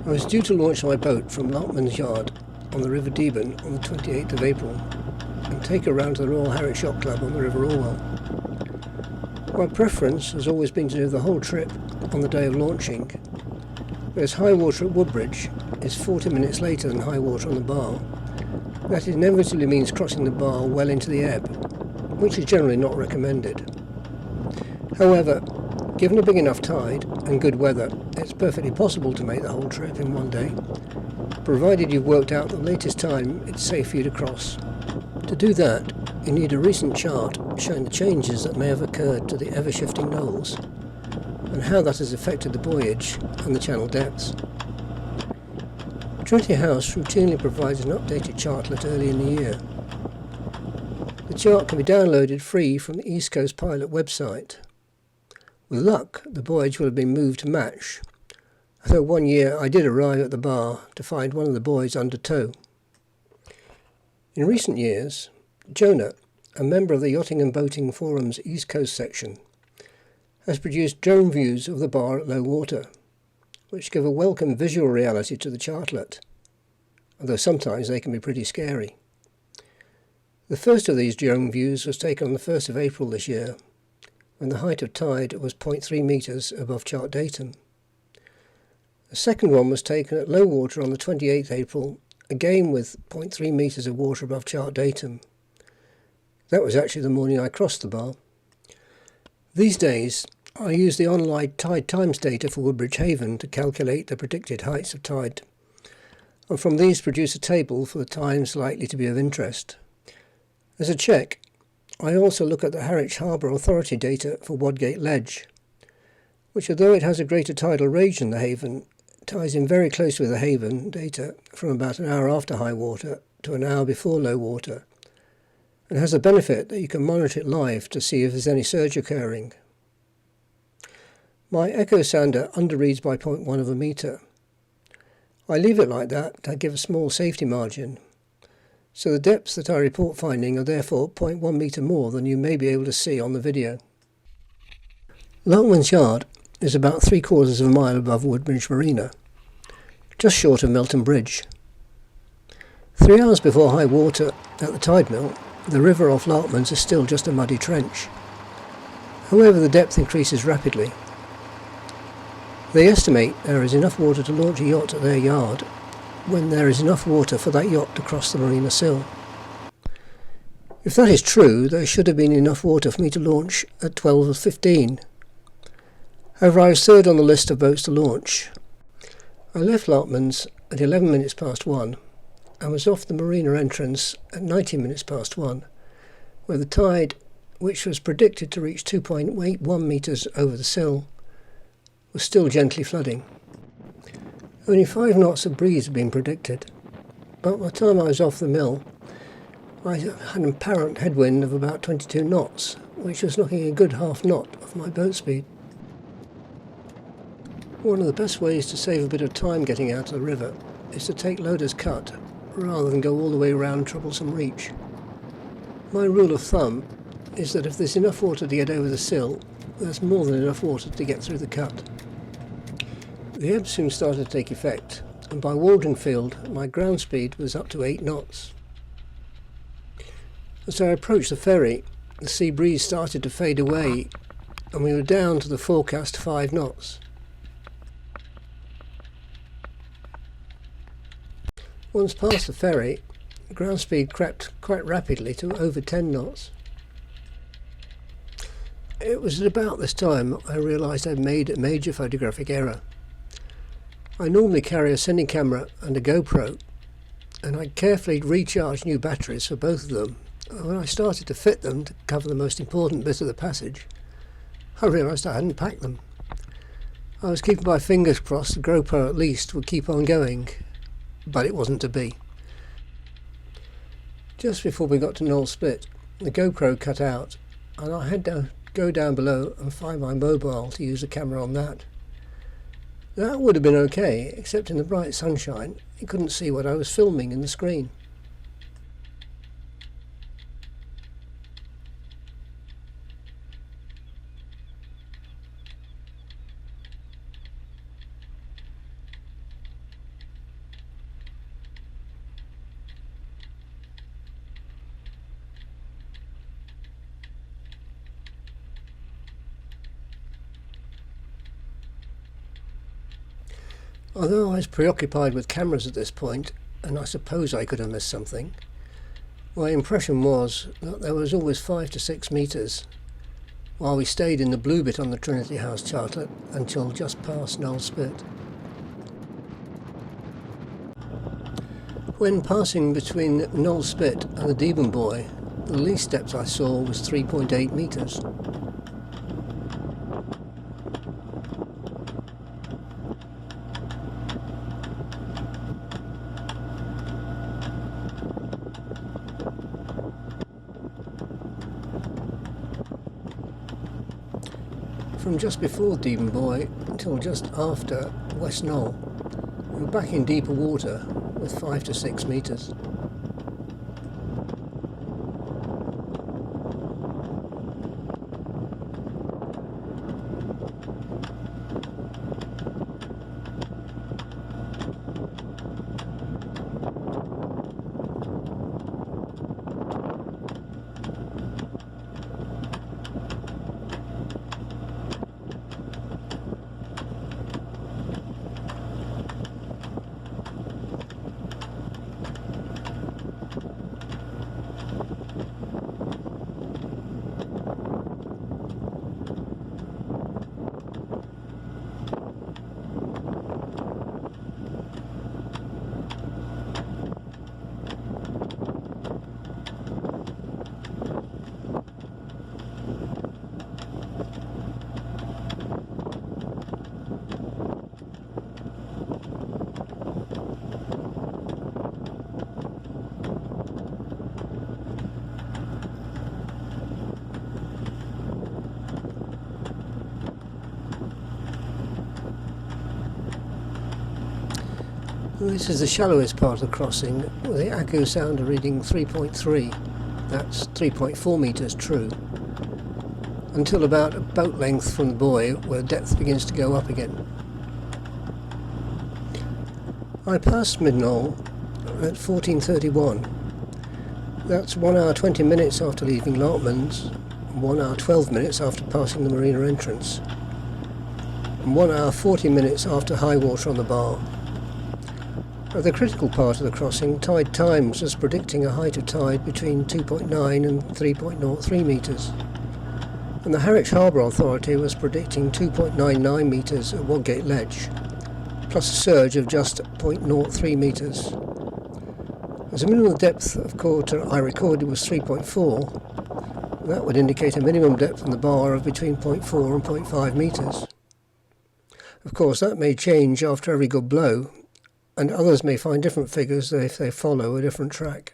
I was due to launch my boat from Larkman's Yard on the River Deben on the 28th of April and take her round to the Royal Harwich Yacht Club on the River Orwell. My preference has always been to do the whole trip on the day of launching, but as high water at Woodbridge is 40 minutes later than high water on the bar, that inevitably means crossing the bar well into the ebb, which is generally not recommended. However, given a big enough tide and good weather, it's perfectly possible to make the whole trip in one day, provided you've worked out the latest time it's safe for you to cross. To do that, you need a recent chart showing the changes that may have occurred to the ever-shifting knolls and how that has affected the voyage and the channel depths. Trinity House routinely provides an updated chartlet early in the year. The chart can be downloaded free from the East Coast Pilot website. With luck, the voyage will have been moved to match, although one year I did arrive at the bar to find one of the buoys under tow. In recent years, Jonah, a member of the Yachting and Boating Forum's East Coast section, has produced drone views of the bar at low water, which give a welcome visual reality to the chartlet, although sometimes they can be pretty scary. The first of these drone views was taken on the 1st of April this year, when the height of tide was 0.3 metres above chart datum. The second one was taken at low water on the 28th April, again with 0.3 metres of water above chart datum. That was actually the morning I crossed the bar. These days, I use the online tide times data for Woodbridge Haven to calculate the predicted heights of tide, and from these produce a table for the times likely to be of interest. As a check, I also look at the Harwich Harbour Authority data for Wadgate Ledge, which, although it has a greater tidal range than the Haven, ties in very close with the Haven data from about an hour after high water to an hour before low water, and has the benefit that you can monitor it live to see if there's any surge occurring. My echo sounder underreads by 0.1 of a metre. I leave it like that to give a small safety margin, so the depths that I report finding are therefore 0.1 metre more than you may be able to see on the video. Larkman's Yard is about 3/4 of a mile above Woodbridge Marina, just short of Melton Bridge. 3 hours before high water at the tide mill, the river off Larkman's is still just a muddy trench. However, the depth increases rapidly. They estimate there is enough water to launch a yacht at their yard when there is enough water for that yacht to cross the marina sill. If that is true, there should have been enough water for me to launch at 12:15. However, I was third on the list of boats to launch. I left Larkman's at 11 minutes past 1 and was off the marina entrance at 19 minutes past 1, where the tide, which was predicted to reach 2.81 metres over the sill, was still gently flooding. Only 5 knots of breeze had been predicted, but by the time I was off the mill, I had an apparent headwind of about 22 knots, which was knocking a good half knot off my boat speed. One of the best ways to save a bit of time getting out of the river is to take Loader's Cut, rather than go all the way around Troublesome Reach. My rule of thumb is that if there's enough water to get over the sill, there's more than enough water to get through the cut. The ebb soon started to take effect, and by Waldringfield my ground speed was up to 8 knots. As I approached the ferry, the sea breeze started to fade away, and we were down to the forecast 5 knots. Once past the ferry, ground speed crept quite rapidly to over 10 knots. It was at about this time I realised I'd made a major photographic error. I normally carry a cine camera and a GoPro, and I carefully recharged new batteries for both of them. When I started to fit them to cover the most important bit of the passage, I realised I hadn't packed them. I was keeping my fingers crossed the GoPro at least would keep on going, but it wasn't to be. Just before we got to Knoll Spit, the GoPro cut out, and I had to go down below and find my mobile to use the camera on that. That would have been okay, except in the bright sunshine, you couldn't see what I was filming in the screen. Although I was preoccupied with cameras at this point, and I suppose I could have missed something, my impression was that there was always 5 to 6 metres, while we stayed in the blue bit on the Trinity House chartlet until just past Knoll Spit. When passing between Knoll Spit and the Deben Buoy, the least depth I saw was 3.8 metres. From just before Deben Buoy until just after West Knoll, we were back in deeper water with 5 to 6 metres. This is the shallowest part of the crossing, with the Accu sounder reading 3.3, that's 3.4 metres true, until about a boat length from the buoy where the depth begins to go up again. I passed Mid-Knoll at 14:31, that's 1 hour 20 minutes after leaving Larkman's, 1 hour 12 minutes after passing the marina entrance, and 1 hour 40 minutes after high water on the bar. At the critical part of the crossing, Tide Times was predicting a height of tide between 2.9 and 3.03 metres, and the Harwich Harbour Authority was predicting 2.99 metres at Wadgate Ledge, plus a surge of just 0.03 metres. As a minimum depth of quarter I recorded was 3.4, that would indicate a minimum depth on the bar of between 0.4 and 0.5 metres. Of course, that may change after every good blow, and others may find different figures if they follow a different track.